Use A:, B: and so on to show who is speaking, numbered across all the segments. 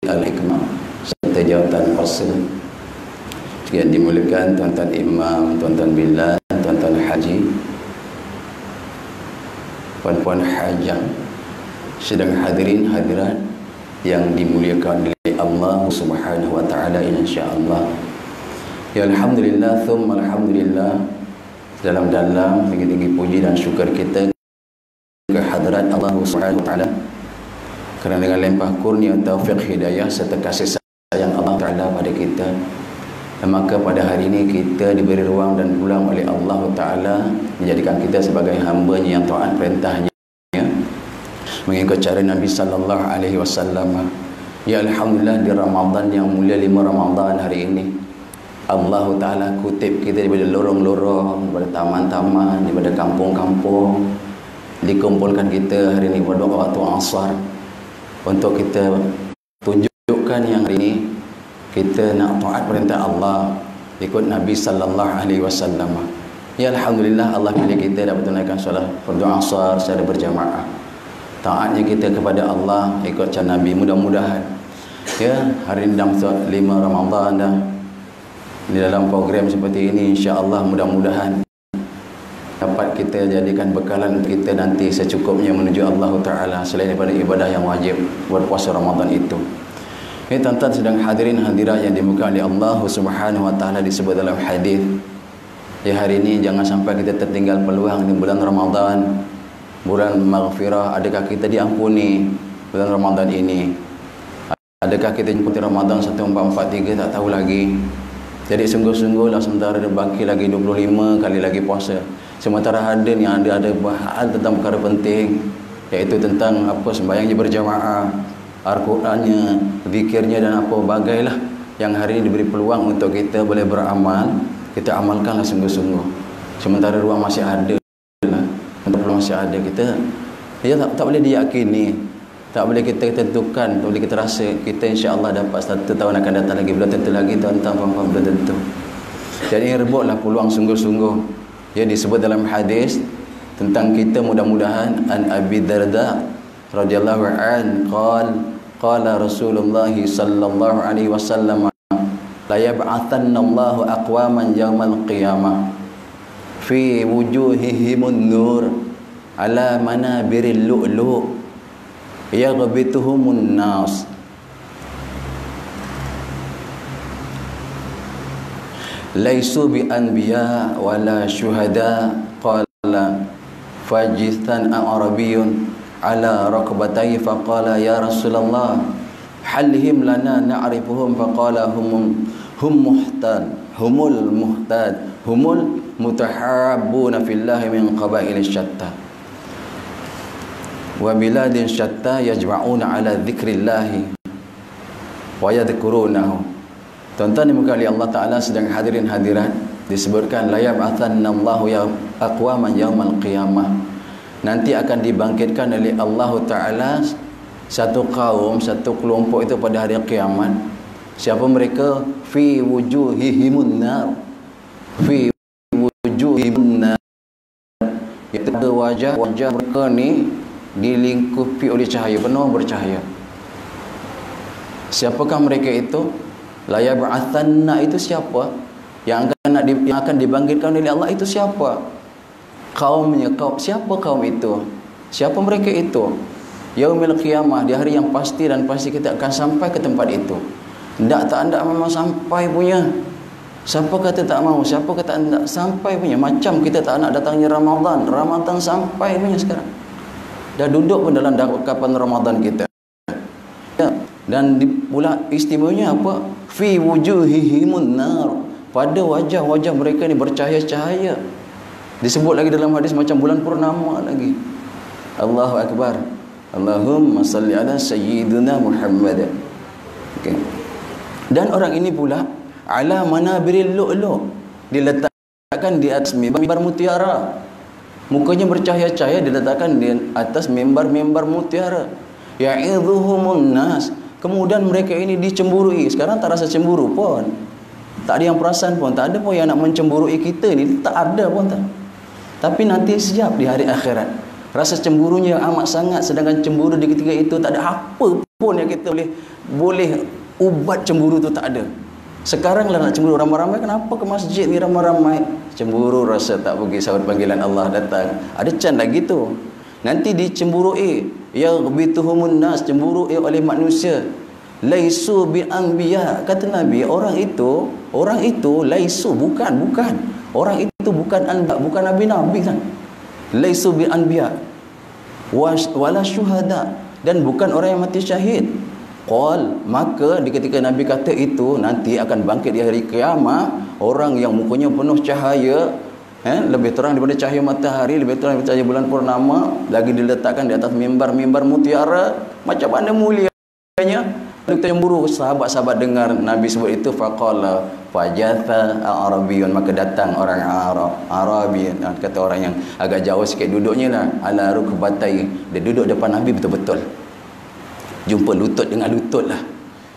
A: Al-Hikmah serta jawatan fasal yang dimuliakan tuan-tuan imam, tuan-tuan bilal, tuan-tuan haji, puan-puan hajah, sedang hadirin hadirat yang dimuliakan oleh Allah Subhanahu wa taala, insyaallah. Ya alhamdulillah thumma alhamdulillah, dalam-dalam tinggi-tinggi puji dan syukur kita ke hadirat Allah Subhanahu wa taala kerana dengan limpah kurnia taufik hidayah serta kasih sayang Allah taala pada kita, dan maka pada hari ini kita diberi ruang dan pulang oleh Allah taala menjadikan kita sebagai hamba-Nya yang taat perintahnya, mengikut cara Nabi sallallahu alaihi wasallam. Ya alhamdulillah, di Ramadan yang mulia 5 Ramadan hari ini Allah taala kutip kita daripada lorong-lorong, daripada taman-taman, daripada kampung-kampung, dikumpulkan kita hari ini pada waktu asar untuk kita tunjukkan yang hari ini kita nak taat perintah Allah ikut Nabi sallallahu alaihi wasallam. Ya alhamdulillah, Allah pilih kita dapat tunaikan solat fardu asar secara berjamaah. Taatnya kita kepada Allah ikut cara Nabi. Mudah-mudahan ya hari ini dalam 5 Ramadan dah, di dalam program seperti ini, insya-Allah mudah-mudahan dapat kita jadikan bekalan kita nanti secukupnya menuju Allah taala selain daripada ibadah yang wajib berpuasa Ramadan itu. Ini tuan-tuan sedang hadirin hadirat yang dimuliakan oleh Allah Subhanahu wa taala, disebut dalam hadis. Ya hari ini jangan sampai kita tertinggal peluang di bulan Ramadan, bulan maghfirah. Adakah kita diampuni bulan Ramadan ini? Adakah kita ikuti Ramadan 1443? Tak tahu lagi. Jadi sungguh-sungguhlah, sementara baki lagi 25 kali lagi puasa. Sementara hadir yang ada hal tentang perkara penting, iaitu tentang apa sembahyangnya berjamaah, Al-Qurannya, zikirnya dan apa bagailah yang hari ini diberi peluang untuk kita boleh beramal. Kita amalkanlah sungguh-sungguh. Sementara ruang masih ada lah, untuk peluang masih ada, kita ya tak boleh diyakini, tak boleh kita tentukan, tak boleh kita rasa kita insya-Allah dapat 1 tahun akan datang lagi, belum tentu lagi tuan-tuan puan-puan, belum tentu. Jadi rebutlah peluang sungguh-sungguh. Ya disebut dalam hadis tentang kita, mudah-mudahan an Abi Darda radhiyallahu an qala Rasulullah sallallahu alaihi wasallam la yab'athanna Allahu aqwaman yaumal qiyamah fi wujuhihimun nur ala manabiril lu'lu' yaghbituhumun nas laisu bi anbiya wala syuhada. Qala fajithan arabiyyun ala raqbatai faqala ya Rasulullah halhim lana na'rifuhum faqala humul muhtad humul mutahabbuna fillahi min qabail syatta wa biladin syatta yajma'una ala dzikrillah wa yadhkurunahu. Tuan-tuan dimuliakan oleh Allah taala, sedang hadirin hadirat, disebutkan la yab'atsanna Allahu aqwaman yaumal qiyamah. Nanti akan dibangkitkan oleh Allah taala satu kaum, satu kelompok itu pada hari kiamat. Siapa mereka? Fi wujuhihimun nar. Fi wujuhihimun nar. Itu wajah mereka ni dilingkupi oleh cahaya, penuh bercahaya. Siapakah mereka itu? La yab'atsanna itu siapa? Yang akan dibangkitkan oleh Allah itu siapa? Kaumnya. Siapa kaum itu? Siapa mereka itu? Yaumil qiyamah, di hari yang pasti, dan pasti kita akan sampai ke tempat itu. Tak memang sampai punya. Siapa kata tak mau? Siapa kata tak sampai punya? Macam kita tak nak datangnya Ramadan sampai punya sekarang. Dah duduk pun dalam kapan Ramadan kita. Ya. Dan pula istimewanya apa? Fi wujuhihimun nar. Pada wajah-wajah mereka ni bercahaya-cahaya. Disebut lagi dalam hadis macam bulan purnama lagi. Allahu akbar. Allahumma salli ala sayyidina Muhammad. Okay. Dan orang ini pula ala manabiril lu'lu', diletakkan di atas mimbar mutiara. Mukanya bercahaya-cahaya, diletakkan di atas mimbar-mimbar mutiara. Ya'idhuhumun nas. Kemudian mereka ini dicemburui. Sekarang tak rasa cemburu pun. Tak ada yang perasan pun. Tak ada pun yang nak mencemburui kita ni. Tak ada pun tak. Tapi nanti siap di hari akhirat. Rasa cemburunya amat sangat. Sedangkan cemburu di ketika itu tak ada apa pun yang kita boleh ubat cemburu tu tak ada. Sekarang lah nak cemburu ramai-ramai, kenapa ke masjid ni ramai-ramai? Cemburu rasa tak pergi sahut panggilan Allah datang. Ada can lagi tu. Nanti dicemburui, ya bituhumun nas, cemburu oleh manusia. Laisu bi anbiya, kata Nabi, orang itu laisu, bukan. Orang itu bukan nabi-nabi kan. Laisu bi anbiya wala syuhada, dan bukan orang yang mati syahid. Qal, maka di ketika Nabi kata itu, nanti akan bangkit di hari kiamat orang yang mukanya penuh cahaya, lebih terang daripada cahaya matahari, lebih terang daripada cahaya bulan purnama, lagi diletakkan di atas mimbar-mimbar mutiara. Macam mana mulianya. Kita cemburu, sahabat-sahabat dengar Nabi sebut itu, faqala fajatha Arabiyyun, maka datang orang Arabi, kata orang yang agak jauh sikit duduknya lah, ala rukbatai, dia duduk depan Nabi betul-betul, jumpa lutut dengan lutut lah.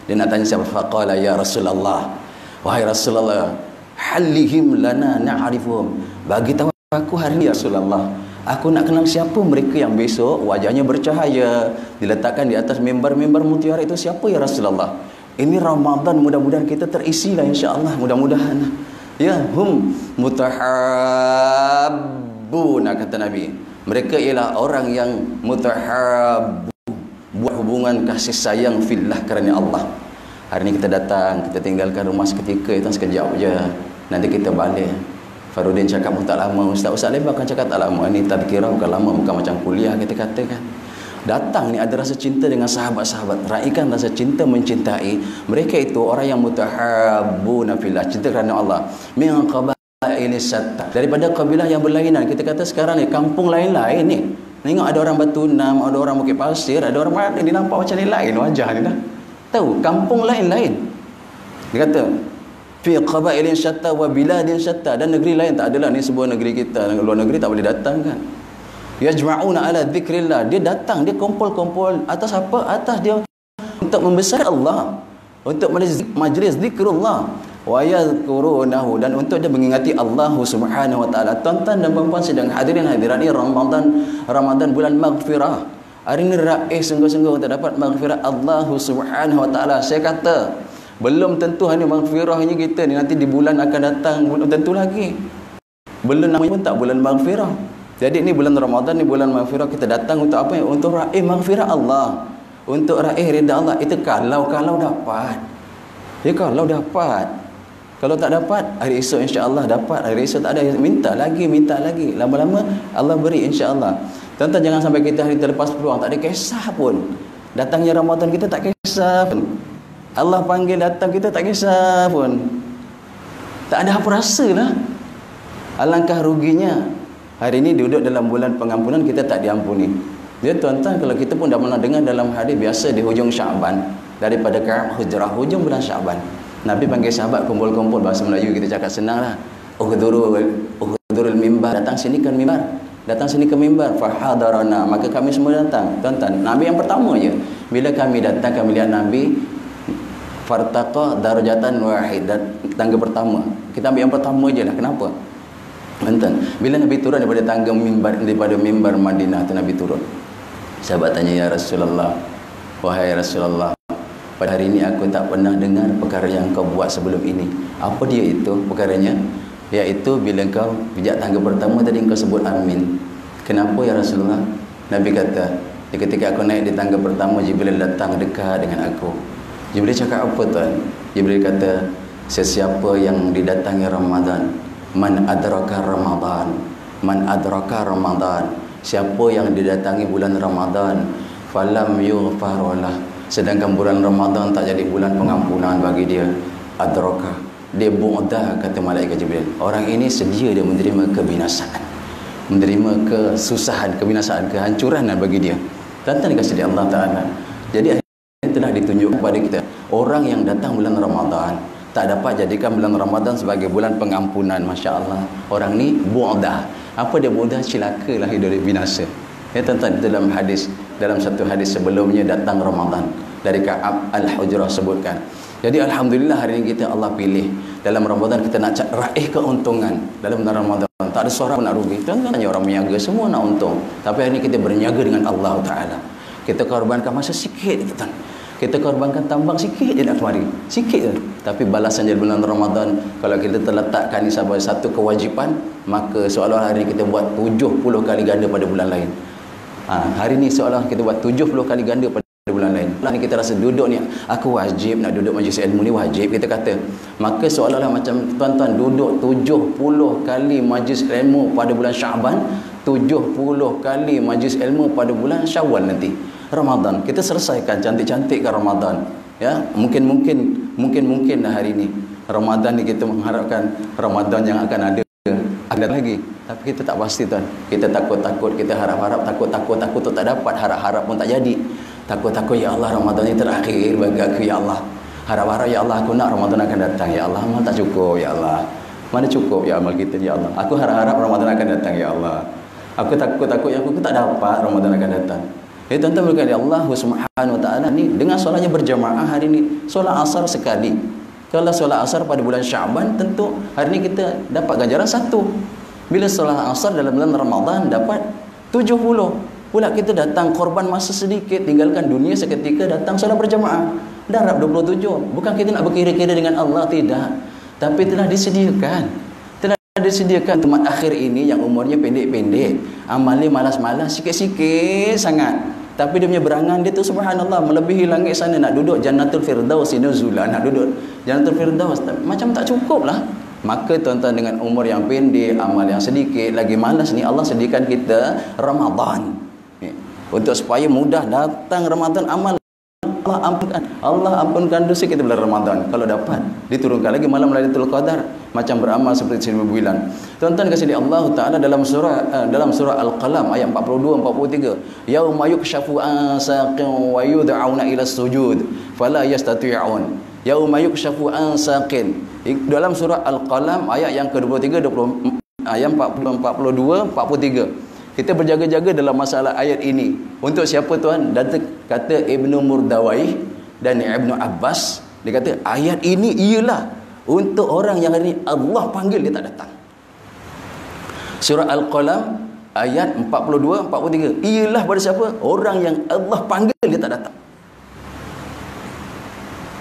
A: Dia nak tanya siapa? Faqala ya Rasulullah, wahai Rasulullah, halihim lana na'rifuhum, bagi tahu aku hari ini ya Rasulullah, aku nak kenal siapa mereka yang besok wajahnya bercahaya, diletakkan di atas mimbar-mimbar mutiara itu, siapa ya Rasulullah? Ini Ramadan, mudah-mudahan kita terisi lah, insya-Allah, mudah-mudahan. Ya, hum mutahabbuna, kata Nabi, mereka ialah orang yang mutahabbu, buat hubungan kasih sayang fillah, kerana Allah. Hari ini kita datang, kita tinggalkan rumah seketika, itu sekejap je, nanti kita balik. Farudin cakap pun tak lama, Ustaz Lembah kan cakap tak lama, ni tadkirah bukan lama, bukan macam kuliah kita katakan. Datang ni ada rasa cinta dengan sahabat-sahabat, raikan rasa cinta, mencintai. Mereka itu orang yang mutahabbuna fillah, cinta kerana Allah. Min qabail syatta, daripada kabilah yang berlainan. Kita kata sekarang ni kampung lain-lain ni. Tengok ada orang Batu Enam, ada orang Bukit Pasir, ada orang mana ni nampak macam lain wajah ni dah. Tahu, kampung lain-lain. Dia kata fi qabailin syatta wa biladin syatta, dan negeri lain tak adalah ni sebuah negeri kita, luar negeri tak boleh datang kan. Yajma'una ala dzikrillah, dia datang, dia kumpul-kumpul atas apa? Atas dia untuk membesar Allah, untuk majlis zikrullah, wa yadhkurunahu, dan untuk dia mengingati Allah Subhanahu wa taala. Tuan-tuan dan puan-puan sedang hadirin hadirat ni Ramadan bulan maghfirah. Hari ni raih sungguh-sungguh untuk dapat maghfirah Allah Subhanahu wa taala. Saya kata belum tentu hanya maghfirahnya kita ni, nanti di bulan akan datang belum tentu lagi. Belum namanya pun tak bulan maghfirah. Jadi ni bulan Ramadan ni bulan maghfirah, kita datang untuk apa? Untuk raih maghfirah Allah, untuk raih ridha Allah. Itu kalau dapat. Ya, kalau dapat. Kalau tak dapat, hari esok insya-Allah dapat. Hari esok tak ada, minta lagi. Lama-lama Allah beri insya-Allah. Tuan-tuan, jangan sampai kita hari terlepas peluang, tak ada kisah pun. Datangnya Ramadan kita tak kisah pun. Allah panggil datang kita tak kisah pun. Tak ada apa rasa lah. Alangkah ruginya. Hari ini duduk dalam bulan pengampunan, kita tak diampuni. Dia tuan-tuan, kalau kita pun dah pernah dengar dalam hadis biasa di hujung Syaban, daripada Ka'ab Hujrah, hujung bulan Syaban, Nabi panggil sahabat kumpul-kumpul, bahasa Melayu kita cakap senang lah. Uhdurul mimbar, datang sini ke mimbar. Datang sini ke mimbar. Fahadarana, maka kami semua datang. Tuan-tuan, Nabi yang pertama je. Bila kami datang, kami lihat Nabi fartaqa darajatan wahid, tangga pertama. Kita ambil yang pertama je lah. Kenapa? Tuan-tuan, bila Nabi turun daripada tangga mimbar, daripada mimbar Madinah tu Nabi turun. Sahabat tanya, ya Rasulullah, wahai Rasulullah, pada hari ini aku tak pernah dengar perkara yang kau buat sebelum ini. Apa dia itu perkaranya? Iaitu bila kau pijak tangga pertama tadi kau sebut amin. Kenapa ya Rasulullah? Nabi kata, ketika aku naik di tangga pertama, Jibril datang dekat dengan aku. Jibril cakap apa tuan? Jibril kata, sesiapa yang didatangi Ramadan, man adraka Ramadan, siapa yang didatangi bulan Ramadan, falam yughfarlah, sedangkan bulan Ramadan tak jadi bulan pengampunan bagi dia, adraka, dia bu'dah, kata malaikat Jibril, orang ini sedia dia menerima kebinasaan, menerima kesusahan, kebinasaan, kehancuran bagi dia. Tuan-tuan dikasihi Allah Ta'ala. Jadi ini telah ditunjuk kepada kita, orang yang datang bulan Ramadan tak dapat jadikan bulan Ramadan sebagai bulan pengampunan. Masya Allah, orang ni bu'dah. Apa dia bu'dah? Cilaka, lahir dari binasa. Ya tuan-tuan, dalam hadis, dalam satu hadis sebelumnya datang Ramadan, dari Ka'ab Al-Hujrah sebutkan. Jadi Alhamdulillah hari ini kita Allah pilih dalam Ramadan, kita nak raih keuntungan dalam bulan Ramadan. Tak ada seorang pun nak rugi. Tuan-tuan, hanya orang berniaga, semua nak untung. Tapi hari ini kita berniaga dengan Allah Ta'ala. Kita korbankan masa sikit, tuan. Kita korbankan tambang sikit je nak kemari. Sikit je. Tapi balasan di bulan Ramadan, kalau kita terletakkan ini sebagai satu kewajipan, maka seolah-olah hari ini kita buat 70 kali ganda pada bulan lain. Hari ini seolah kita buat 70 kali ganda pada bulan lain. Bulan ni kita rasa duduk ni, aku wajib nak duduk majlis ilmu ni, wajib kita kata. Maka seolah-olah macam tuan-tuan duduk 70 kali majlis ilmu pada bulan Syaban, 70 kali majlis ilmu pada bulan Syawal nanti. Ramadan kita selesaikan cantik-cantikkan Ramadan, ya. Mungkin hari ini Ramadan ni kita mengharapkan Ramadan yang akan ada lagi, tapi kita tak pasti tuan. Kita takut-takut, kita harap-harap, takut tu tak dapat, harap-harap pun tak jadi. Takut-takut, ya Allah Ramadan ni terakhir bagi aku, ya Allah. Harap-harap, ya Allah aku nak Ramadan akan datang, ya Allah. Amal tak cukup, ya Allah. Mana cukup ya amal kita, ya Allah. Aku harap-harap Ramadan akan datang, ya Allah. Aku takut-takut yang aku tak dapat Ramadan akan datang. Tuan-tuan berkata, Allah Subhanahu Wa Taala ni dengan solatnya berjamaah hari ni, solat asar sekali. Kalau solat asar pada bulan Syaban, tentu hari ni kita dapat ganjaran 1. Bila solat asar dalam bulan Ramadan dapat 70. Pula kita datang korban masa sedikit, tinggalkan dunia seketika, datang solat berjamaah. Darab 27. Bukan kita nak berkira-kira dengan Allah, tidak. Tapi telah disediakan. Teman akhir ini yang umurnya pendek-pendek, amalnya malas-malas, sikit-sikit sangat. Tapi dia punya berangan dia tu subhanallah melebihi langit sana, nak duduk Jannatul Firdaus nuzula, nak duduk Jannatul Firdaus, macam tak cukup lah. Maka tuan-tuan dengan umur yang pendek, amal yang sedikit, lagi malas ni, Allah sediakan kita Ramadan untuk supaya mudah datang Ramadan, amal Allah ampunkan dosa kita bulan Ramadan. Kalau dapat diturunkan lagi malam Lailatul Qadar, macam beramal seperti 1000 bulan. Tuan-tuan kasih di Allah Taala dalam surah Al-Qalam ayat 42 43, yauma yukshafu an saqin wa yud'auna ila sujud fala yastati'un. Yauma yukshafu an saqin, dalam surah Al-Qalam ayat yang ke-23 ayat 42 43. Kita berjaga-jaga dalam masalah ayat ini. Untuk siapa tuan? Dan kata Ibnu Murdawai dan Ibnu Abbas, dia kata ayat ini ialah untuk orang yang hari ini Allah panggil dia tak datang. Surah Al-Qalam ayat 42 43 ialah pada siapa? Orang yang Allah panggil dia tak datang.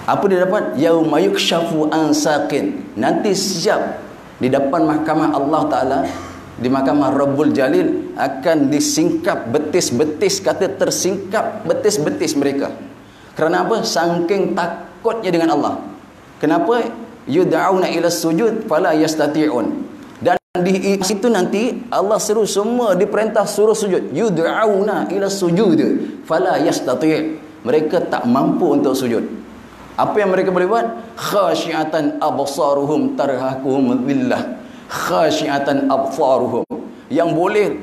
A: Apa dia dapat? Yauma yukshafu an saqin. Nanti siap di depan mahkamah Allah Taala, di mahkamah Rabbul Jalil akan disingkap betis-betis, kata tersingkap betis-betis mereka. Kerana apa? Saking takutnya dengan Allah. Kenapa? Yud'auna ila sujud fala yastati'un. Dan di situ nanti Allah seru semua diperintah suruh sujud. Yud'auna ila sujud fala yastati'. Mereka tak mampu untuk sujud. Apa yang mereka boleh buat? Khasyiatan absaruhum tarhaquhum billah. Khasyiatan absaruhum, yang boleh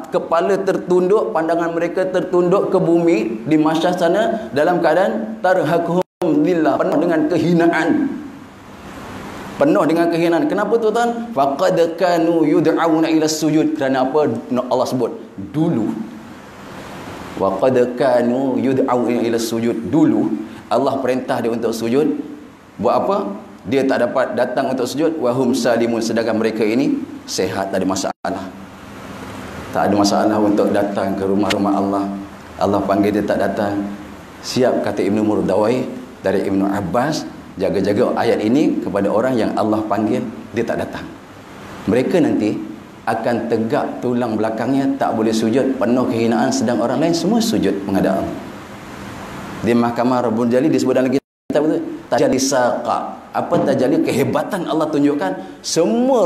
A: kepala tertunduk, pandangan mereka tertunduk ke bumi di mahsyar sana dalam keadaan tarhaquhum billah, penuh dengan kehinaan. Kenapa tuan? Faqad kanu yud'auna ila sujud. Kerana apa? Allah sebut dulu. Waqad kanu yud'auna ila sujud. Dulu Allah perintah dia untuk sujud. Buat apa? Dia tak dapat datang untuk sujud. Wahum salimun, sedangkan mereka ini sehat, tak ada masalah. Tak ada masalah untuk datang ke rumah-rumah Allah. Allah panggil dia tak datang. Siap, kata Ibnu Murdawai dari Ibnu Abbas, jaga-jaga ayat ini kepada orang yang Allah panggil dia tak datang. Mereka nanti akan tegak tulang belakangnya, tak boleh sujud, penuh kehinaan, sedang orang lain semua sujud menghadap Allah. Di mahkamah Rabbul Jalil disebut dalam kitab itu tajalli saqa. Apa tajalli? Kehebatan Allah tunjukkan, semua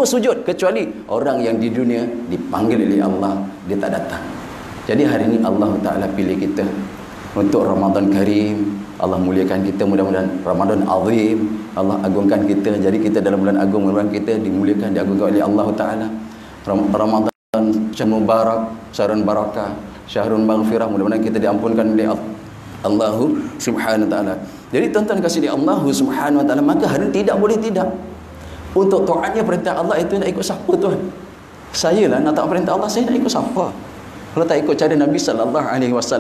A: sujud kecuali orang yang di dunia dipanggil oleh Allah, dia tak datang. Jadi hari ini Allah Ta'ala pilih kita untuk Ramadan Karim. Allah muliakan kita, mudah-mudahan Ramadan azim, Allah agungkan kita. Jadi kita dalam bulan agung, mudah-mudahan kita dimuliakan, diagungkan oleh Allah Ta'ala. Ramadan syahrul mubarak, syahrul barakah, syahrul maghfirah, mudah-mudahan kita diampunkan oleh Allah Subhanahu Wa Ta'ala. Jadi tuan-tuan kasih di Allah Subhanahu Wa Ta'ala, maka hari tidak boleh tidak. Untuk taatnya perintah Allah itu nak ikut siapa tuan? Saya lah nak taat perintah Allah, saya nak ikut siapa? Kalau tak ikut cara Nabi SAW.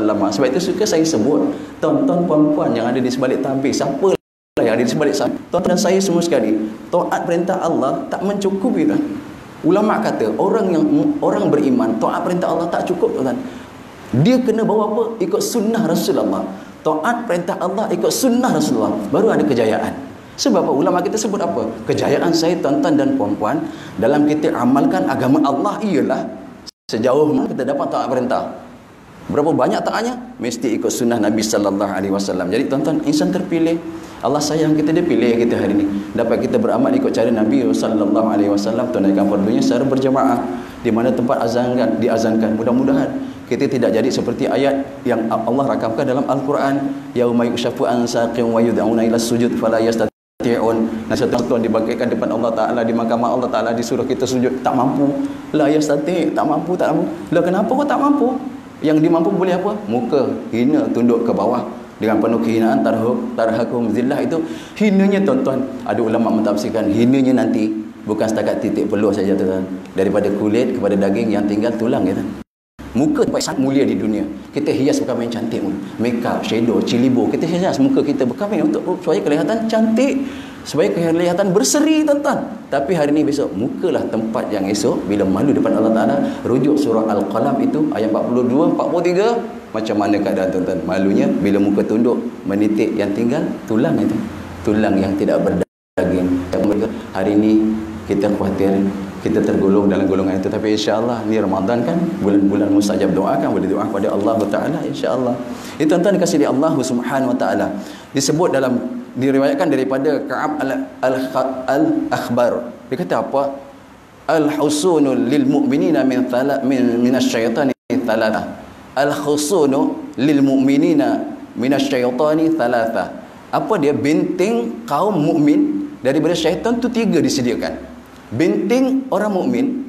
A: Sebab itu suka saya sebut, tuan-tuan puan-puan yang ada di sebalik tabir, siapa lah yang ada di sebalik sana, tuan-tuan dan saya semua sekali, taat perintah Allah tak mencukupi tuan. Ulama kata orang beriman taat perintah Allah tak cukup tuan. Dia kena bawa apa? Ikut sunnah Rasulullah. taat perintah Allah, ikut sunnah Rasulullah, baru ada kejayaan. Sebab apa? Ulama kita sebut apa? Kejayaan saya tuan-tuan dan puan-puan dalam kita amalkan agama Allah ialah sejauh mana kita dapat taat perintah. Berapa banyak taatnya? Mesti ikut sunnah Nabi sallallahu alaihi wasallam. Jadi tuan-tuan, insan terpilih, Allah sayang kita, dia pilih kita hari ini. Dapat kita beramal ikut cara Nabi sallallahu alaihi wasallam, tunaikan fardunya secara berjamaah di mana tempat diazankan. Mudah-mudahan kita tidak jadi seperti ayat yang Allah rakamkan dalam Al-Quran, yauma yukshafu an saqin wa yud'auna ila sujud fala yastati'un. Nasihat tuan dibangkitkan depan Allah Ta'ala, di mahkamah Allah Ta'ala, disuruh kita sujud, tak mampu. La yastati', tak mampu. Lah kenapa kau tak mampu? Yang dimampu boleh apa? Muka hina, tunduk ke bawah dengan penuh kehinaan, tarhakum zillah. Itu hinanya tuan-tuan. Ada ulama mentafsirkan hinanya nanti bukan setakat titik peluh saja tuan-tuan, daripada kulit kepada daging yang tinggal tulang ya tuan. Muka sangat mulia di dunia. Kita hias bukan main cantik pun. Make up, shadow, cilibo, kita hias muka kita bukan main untuk supaya kelihatan cantik, supaya kelihatan berseri tuan-tuan. Tapi hari ini besok mukalah tempat yang esok bila malu depan Allah Ta'ala. Rujuk surah Al-Qalam itu ayat 42, 43. Macam mana keadaan tuan-tuan? Malunya bila muka tunduk menitik yang tinggal tulang itu. Tulang yang tidak berdaging. Hari ini kita khawatir kita tergolong dalam golongan itu, tapi insya-Allah ni Ramadan kan, bulan-bulan mustajab doa kan, boleh doa kepada Allah Taala insya-Allah. Itu tuan-tuan dikasihi Allah Subhanahu wa taala. Disebut dalam, diriwayatkan daripada Ka'ab al-Akhbar. Dia kata apa? Al-husunu lil mu'minina min asyaitani thalatha. Al-husunu lil mu'minina min asyaitani thalatha. Apa dia? Benteng kaum mukmin daripada syaitan tu 3 disediakan. Benteng orang mukmin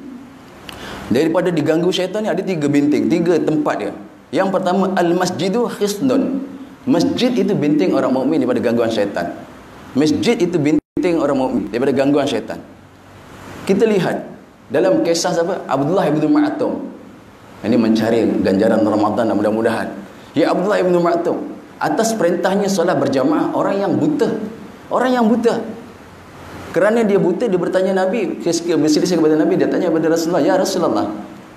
A: daripada diganggu syaitan ni ada 3 benteng, 3 tempat dia. Yang pertama, al-masjidu khisnun. Masjid itu benteng orang mukmin daripada gangguan syaitan. Masjid itu benteng orang mukmin daripada gangguan syaitan. Kita lihat dalam kisah siapa? Abdullah bin Ma'tum. Ini mencari ganjaran Ramadan, mudah-mudahan. Ya Abdullah bin Ma'tum, atas perintahnya solat berjamaah orang yang buta. Orang yang buta. Kerana dia buta, dia bertanya Nabi, berselisih kepada Nabi, dia tanya kepada Rasulullah, ya Rasulullah,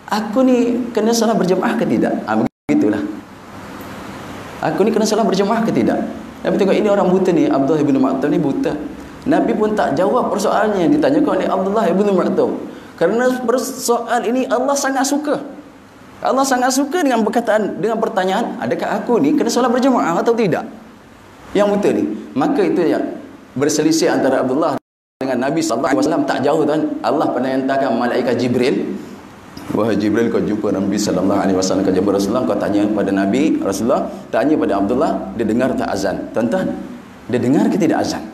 A: aku ni kena solat berjamaah ke tidak? Begitulah. Aku ni kena solat berjamaah ke tidak? Nabi tengok ini orang buta ni, Abdullah bin Ma'tum ni buta. Nabi pun tak jawab persoalannya yang ditanyakan oleh Abdullah bin Ma'tum. Kerana persoalan ini Allah sangat suka. Allah sangat suka dengan perkataan, dengan pertanyaan, adakah aku ni kena solat berjamaah atau tidak? Yang buta ni. Maka itu yang berselisih antara Abdullah dengan Nabi sallallahu alaihi wasallam, tak jauh tuan. Allah pernah hantarkan malaikat Jibril. Wahai Jibril, kau jumpa Nabi sallallahu alaihi wasallam, kau jumpa Rasulullah, kau tanya pada Nabi, Rasulullah tanya pada Abdullah, dia dengar tak azan? Tuan-tuan, dia dengar ke tidak azan?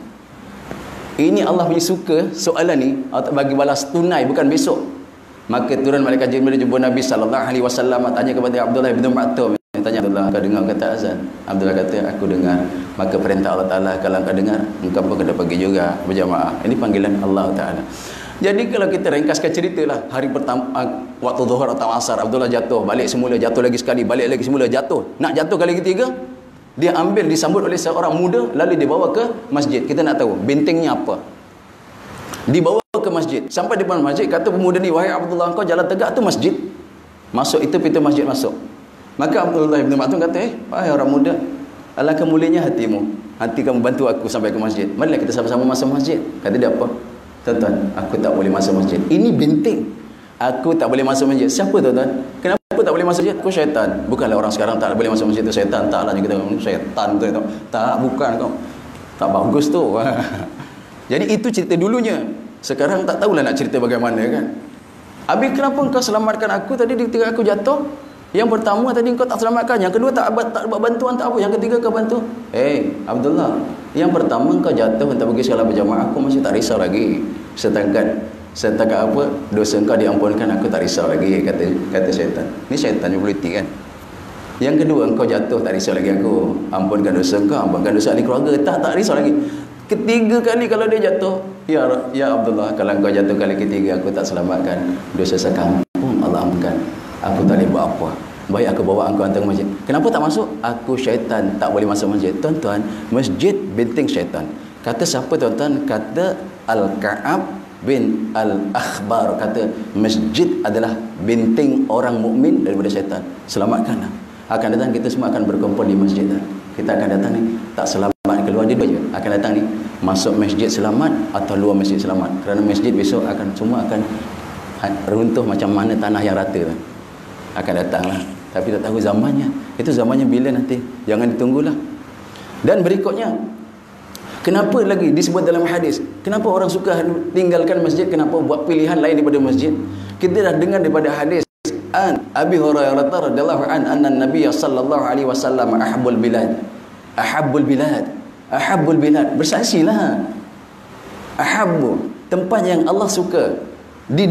A: Ini Allah punya suka soalan ni, Allah bagi balas tunai, bukan besok. Maka turun malaikat Jibril jumpa Nabi sallallahu alaihi wasallam, tanya kepada Abdullah bin Ma'tum. Tanya Abdullah, kau dengar kata azan? Abdullah kata, aku dengar. Maka perintah Allah Ta'ala, kalau kau dengar, engkau pun kena pergi juga berjamaah. Ini panggilan Allah Ta'ala. Jadi kalau kita ringkaskan cerita lah, hari pertama, waktu zuhur atau asar, Abdullah jatuh, balik semula, jatuh lagi sekali, balik lagi semula, jatuh. Nak jatuh kali ketiga, dia ambil, disambut oleh seorang muda, lalu dibawa ke masjid. Kita nak tahu, bentengnya apa. Dibawa ke masjid. Sampai depan masjid, kata pemuda ni, wahai Abdullah, kau jalan tegak tu masjid. Masuk, itu pintu masjid masuk. Maka Abdullah bin Ma'tum kata, wahai orang muda, alangkah mulianya hatimu. Hati kamu bantu aku sampai ke masjid. Marilah kita sama-sama masuk masjid. Kata dia apa? Tuan-tuan, aku tak boleh masuk masjid. Ini benteng. Aku tak boleh masuk masjid. Siapa tuan-tuan? Kenapa tak boleh masuk masjid? Aku syaitan. Bukanlah orang sekarang tak boleh masuk masjid tu syaitan. Taklah kita syaitan tu. Tak, bukan kau. Tak bagus tu. Jadi itu cerita dulunya. Sekarang tak tahulah nak cerita bagaimana kan. Habis kenapa engkau selamatkan aku tadi ketika aku jatuh? Yang pertama tadi engkau tak selamatkan, yang kedua tak buat bantuan, tak apa, yang ketiga kau bantu. Abdullah, yang pertama engkau jatuh untuk pergi solat berjamaah, aku masih tak risau lagi. Setakat apa dosa engkau diampunkan, aku tak risau lagi, kata syaitan. Ni syaitan yang politik kan. Yang kedua, engkau jatuh tak risau lagi aku, ampunkan dosa engkau, ampunkan dosa ahli keluarga, tak risau lagi. Ketiga kali kalau dia jatuh, ya Abdullah, kalau engkau jatuh kali ketiga aku tak selamatkan, dosa saya ampun, Allah ampunkan. Aku tak boleh buat apa. Baik aku bawa engkau hantar ke masjid. Kenapa tak masuk? Aku syaitan, tak boleh masuk masjid. Tuan-tuan, masjid benteng syaitan. Kata siapa tuan-tuan? Kata Al-Ka'ab bin Al-Akhbar. Kata masjid adalah benteng orang mukmin daripada syaitan. Selamatkanlah. Akan datang kita semua akan berkumpul di masjid. Kita akan datang ni, tak selamat keluar, dia dua je. Akan datang ni, masuk masjid selamat atau luar masjid selamat. Kerana masjid besok akan semua akan runtuh macam mana tanah yang rata tu. Akan datanglah. Tapi tak tahu zamannya. Itu zamannya bila nanti. Jangan ditunggulah. Dan berikutnya, kenapa lagi disebut dalam hadis, kenapa orang suka tinggalkan masjid, kenapa buat pilihan lain daripada masjid? Kita dah dengar daripada hadis an Abi Hurairah radhiyallahu anna Nabiy sallallahu alaihi wasallam ahabbul bilad. Bersaksilah. Ahabbu, tempat yang Allah suka di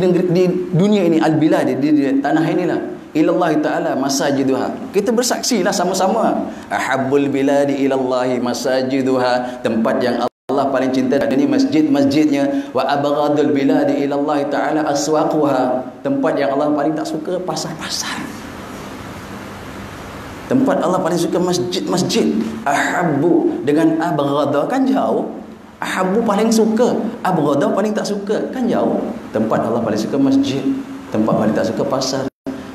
A: dunia ini, al-bilad, di tanah inilah, ilallah ta'ala masajiduha. Kita bersaksilah sama-sama. Ahabbul biladi ilallahi masajiduha, tempat yang Allah paling cinta ini masjid-masjidnya. Wa abghadul biladi ilallahi ta'ala aswaquha, tempat yang Allah paling tak suka pasar-pasar. Tempat Allah paling suka masjid-masjid. Ahabbu dengan abghadha kan jauh. Ahabbu paling suka, abghadha paling tak suka kan jauh. Tempat Allah paling suka masjid, tempat paling tak suka pasar.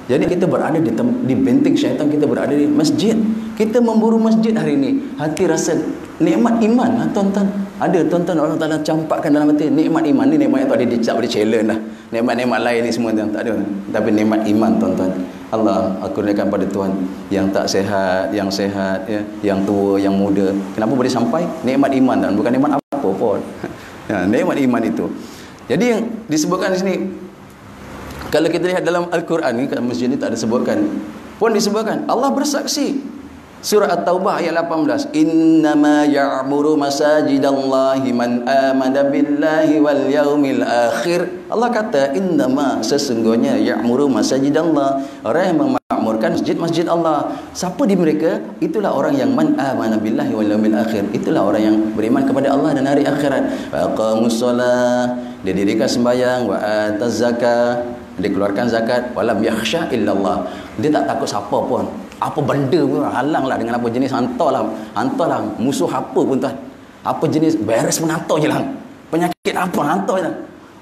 A: Jadi kita berada di benteng syaitan, kita berada di masjid. Kita memburu masjid hari ini. Hati rasa nikmat iman lah, tuan-tuan. Ada tuan-tuan orang Ta'ala campakkan dalam hati nikmat iman. Ni nikmat yang tak boleh challenge lah. Nikmat-nikmat lain ni semua tak ada. Tapi nikmat iman, tuan-tuan. Allah kurniakan pada tuan yang tak sehat, yang sehat, ya, yang tua, yang muda. Kenapa boleh sampai? Nikmat iman, tuan. Bukan nikmat apa pun. Ya, nikmat iman itu. Jadi yang disebutkan di sini, kalau kita lihat dalam Al-Quran ni, kat masjid ni tak ada sebutkan, pun disebutkan Allah bersaksi. Surah At-Taubah ayat 18, innama ya'muru masajidallahi man amana billahi wal yaumil akhir. Allah kata innama, sesungguhnya, ya'muru masajidallah, orang yang memakmurkan masjid-masjid Allah. Siapa di mereka? Itulah orang yang man amana billahi wal yaumil akhir. Itulah orang yang beriman kepada Allah dan hari akhirat. Wa aqamus shalah, dia dirikan sembahyang, wa ataz zakah, dia keluarkan zakat, walam yakhsha illallah, dia tak takut siapa pun, apa benda pun, halanglah dengan apa jenis, hantarlah musuh apa pun tuan, apa jenis virus pun hantar je lah, penyakit apa hantar je lah.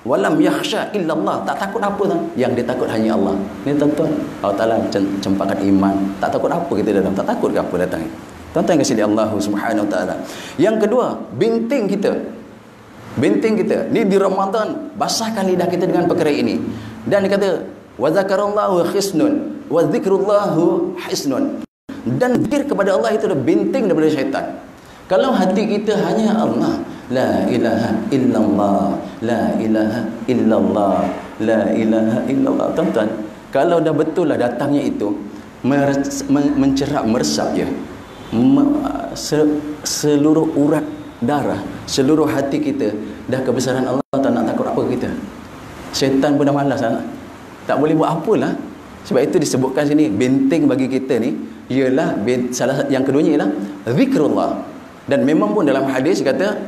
A: Walam yakhsha illallah, tak takut apa tuan, yang dia takut hanya Allah. Ni tuan-tuan, Allah Ta'ala campakkan iman. Tak takut apa kita dalam, tak takut ke apa datang. Tuan-tuan yang kasih di Allah Subhanahu Wa Ta'ala. Yang kedua, benteng kita ni di Ramadan, basahkan lidah kita dengan perkara ini. Dan dia kata wa zakarallahu hisnun wa zikrullahu hisnun, dan zikir kepada Allah itu adalah benteng daripada syaitan. Kalau hati kita hanya Allah, la ilaha illallah, la ilaha illallah, la ilaha illallah, tuan-tuan, kalau dah betul lah datangnya itu mencerap, meresap je seluruh urat darah, seluruh hati kita, dah kebesaran Allah, tak nak takut apa kita. Syaitan pun dah malas lah, tak boleh buat apalah. Sebab itu disebutkan sini benteng bagi kita ni ialah salah yang keduanya ialah zikrullah. Dan memang pun dalam hadis kata,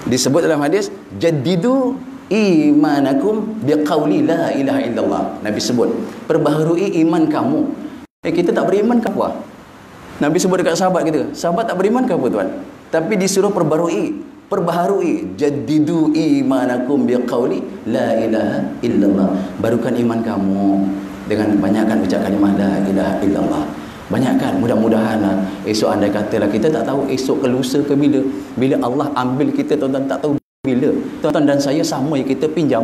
A: disebut dalam hadis, jaddidu imanakum biqauli la ilaha illallah. Nabi sebut, perbaharui iman kamu. Kita tak beriman ke apa? Nabi sebut dekat sahabat kita, sahabat tak beriman ke apa tuan? Tapi disuruh perbaharui, jaddidu imanakum biqauli la ilaha illallah. Barukan iman kamu dengan banyakkan ucap kalimah la ilaha illallah. Banyakkan, mudah-mudahan esok andai katalah kita tak tahu esok ke lusa ke bila Allah ambil kita, tuan-tuan tak tahu bila. Tuan-tuan dan saya sama je, kita pinjam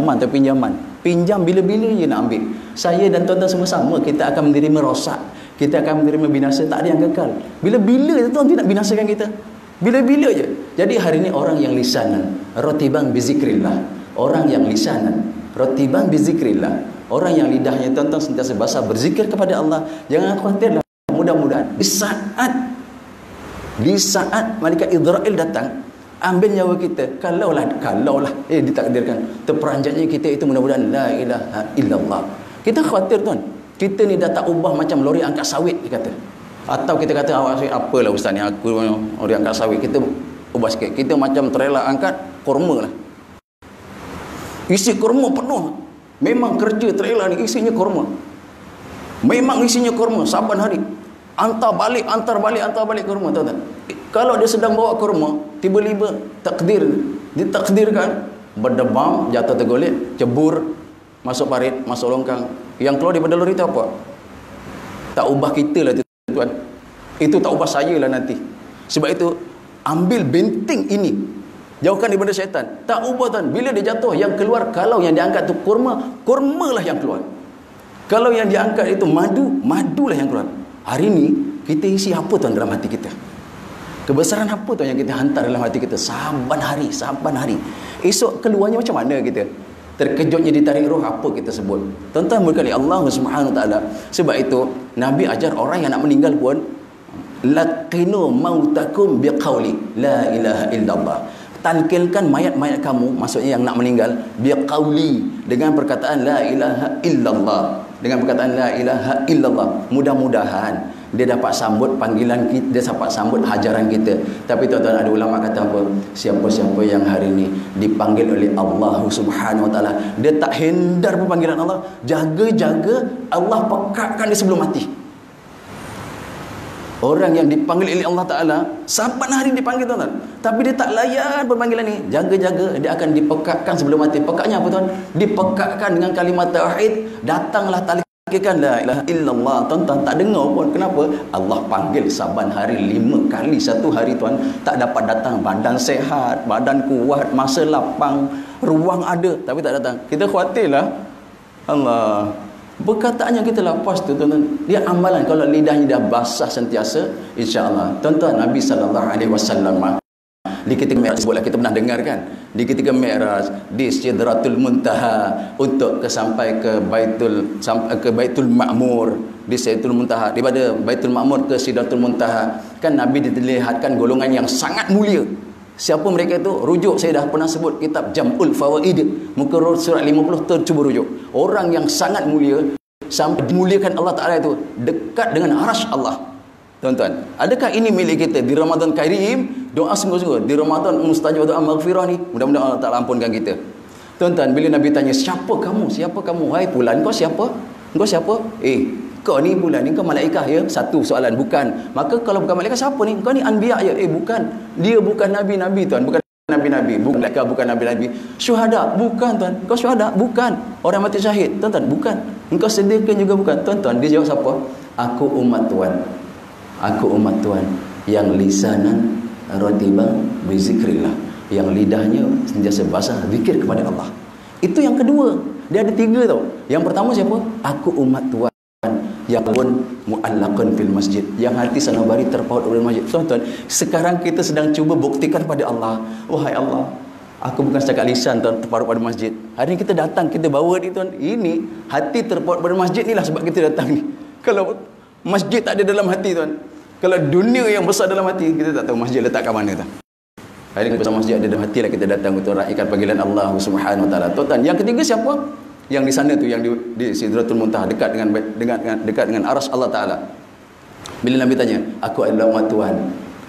A: bila-bila je nak ambil. Saya dan tuan-tuan semua sama, kita akan menerima rosak, kita akan menerima binasa, tak ada yang kekal. Bila-bila tuan-tuan nak binasakan kita, bila-bila je. Jadi hari ini orang yang lisanan rotiban bizikrillah, orang yang lisanan rotiban bizikrillah, orang yang lidahnya tuan-tuan sentiasa basah berzikir kepada Allah. Jangan khawatirlah, mudah-mudahan di saat malaikat Israel datang ambil nyawa kita, kalaulah ditakdirkan terperanjatnya kita itu, mudah-mudahan la ilaha illallah. Kita khawatir tuan, kita ni dah tak ubah macam lori angkat sawit, dia kata. Atau kita kata, awak apalah ustaz ni, aku lori angkat sawit, kita ubah sikit, kita macam trailer angkat kurma lah, isi kurma penuh. Memang kerja trailer ni isinya kurma, memang isinya kurma saban hari, antar balik kurma, tuan-tuan. Kalau dia sedang bawa kurma, tiba-tiba ditakdirkan berdebam, jatuh tergolek, cebur, masuk parit, masuk longkang. Yang keluar daripada lori itu apa? Tak ubah kita lah tuan. Itu tak ubah saya lah nanti. Sebab itu ambil benteng ini, jauhkan daripada syaitan. Tak ubah tuan. Bila dia jatuh, yang keluar, kalau yang diangkat tu kurma, kurma lah yang keluar. Kalau yang diangkat itu madu, madulah yang keluar. Hari ni kita isi apa tuan dalam hati kita? Kebesaran apa tuan yang kita hantar dalam hati kita? Saban hari, saban hari. Esok keluarnya macam mana kita? Terkejutnya ditarik roh, apa kita sebut? Tuan-tuan berkali Allah Subhanahu Wa Taala. Sebab itu Nabi ajar orang yang nak meninggal pun, laqinu mautakum biqauli la ilaha illallah. Talqinkan mayat-mayat kamu, maksudnya yang nak meninggal, biqauli, dengan perkataan la ilaha illallah. Dengan perkataan la ilaha illallah. Mudah-mudahan dia dapat sambut panggilan kita, dia dapat sambut hajaran kita. Tapi tuan-tuan, ada ulama kata apa? Siapa-siapa yang hari ini dipanggil oleh Allah Subhanahu Wa Taala, dia tak hindar panggilan Allah, jaga-jaga Allah pekakkan dia sebelum mati. Orang yang dipanggil oleh Allah Ta'ala, saban hari dipanggil tuan-tuan, tapi dia tak layan panggilan ni, jaga-jaga dia akan dipekakkan sebelum mati. Pekaknya apa tuan? Dipekakkan dengan kalimat tauhid. Datanglah talqinkan la ilaha illallah. Tuan-tuan tak dengar pun. Kenapa? Allah panggil saban hari 5 kali satu hari tuan. Tak dapat datang. Badan sehat, badan kuat, masa lapang, ruang ada, tapi tak datang. Kita khawatirlah. Allah, perkataan yang kita lepas tu tuan-tuan, dia amalan. Kalau lidahnya dah basah sentiasa, insya-Allah. Tuan-tuan, Nabi SAW di ketika Mi'raj, sebutlah kita pernah dengar kan, di ketika Mi'raj di Sidratul Muntaha untuk sampai ke Baitul Ma'mur, di Sidratul Muntaha, daripada Baitul Ma'mur ke Sidratul Muntaha, kan Nabi dilihatkan golongan yang sangat mulia. Siapa mereka itu? Rujuk saya dah pernah sebut kitab Jam'ul Fawaid, muka surat 50, cuba rujuk. Orang yang sangat mulia, sampai dimuliakan Allah Ta'ala itu, dekat dengan arasy Allah. Tuan-tuan, adakah ini milik kita di Ramadan Karim? Doa sungguh-sungguh di Ramadan mustajab doa maghfirah ni, mudah-mudahan Allah Ta'ala ampunkan kita. Tuan-tuan, bila Nabi tanya, siapa kamu? Siapa kamu? Hai Fulan, kau siapa? Kau siapa? Kau ni Fulan ni, kau malaikah ya? Satu soalan, bukan. Maka kalau bukan malaikat, siapa ni? Kau ni anbiya ya? Bukan. Dia bukan nabi-nabi tuan, bukan nabi-nabi, bukan malaikat, bukan nabi-nabi. Syuhada, bukan tuan. Kau syuhada, bukan. Orang mati syahid, tuan-tuan, bukan. Engkau sedekah juga, bukan. Tuan-tuan, dia jawab siapa? Aku umat Tuhan. Aku umat Tuhan yang lisanan ratiban bizikrillah, yang lidahnya sentiasa basah zikir kepada Allah. Itu yang kedua. Dia ada 3 tau. Yang pertama siapa? Aku umat Tuhan yang pun mu'allaqan fil masjid, yang hati sanubari terpaut oleh masjid. Tuan-tuan, sekarang kita sedang cuba buktikan pada Allah, wahai Allah, aku bukan setakat lisan tuan terpaut pada masjid. Hari ini kita datang, kita bawa ni tuan, ini hati terpaut pada masjid ni lah sebab kita datang ni. Kalau masjid tak ada dalam hati tuan, kalau dunia yang besar dalam hati, kita tak tahu masjid letak kat mana tuan. Hari ini besar masjid ada dalam hati lah, kita datang untuk raihkan panggilan Allah Subhanahu Wa Taala. Tuan-tuan, yang ketiga siapa? Yang di sana tu, yang di Sidratul Muntaha, dekat dengan arasy Allah Taala. Bila Nabi tanya, aku adalah umat Tuhan.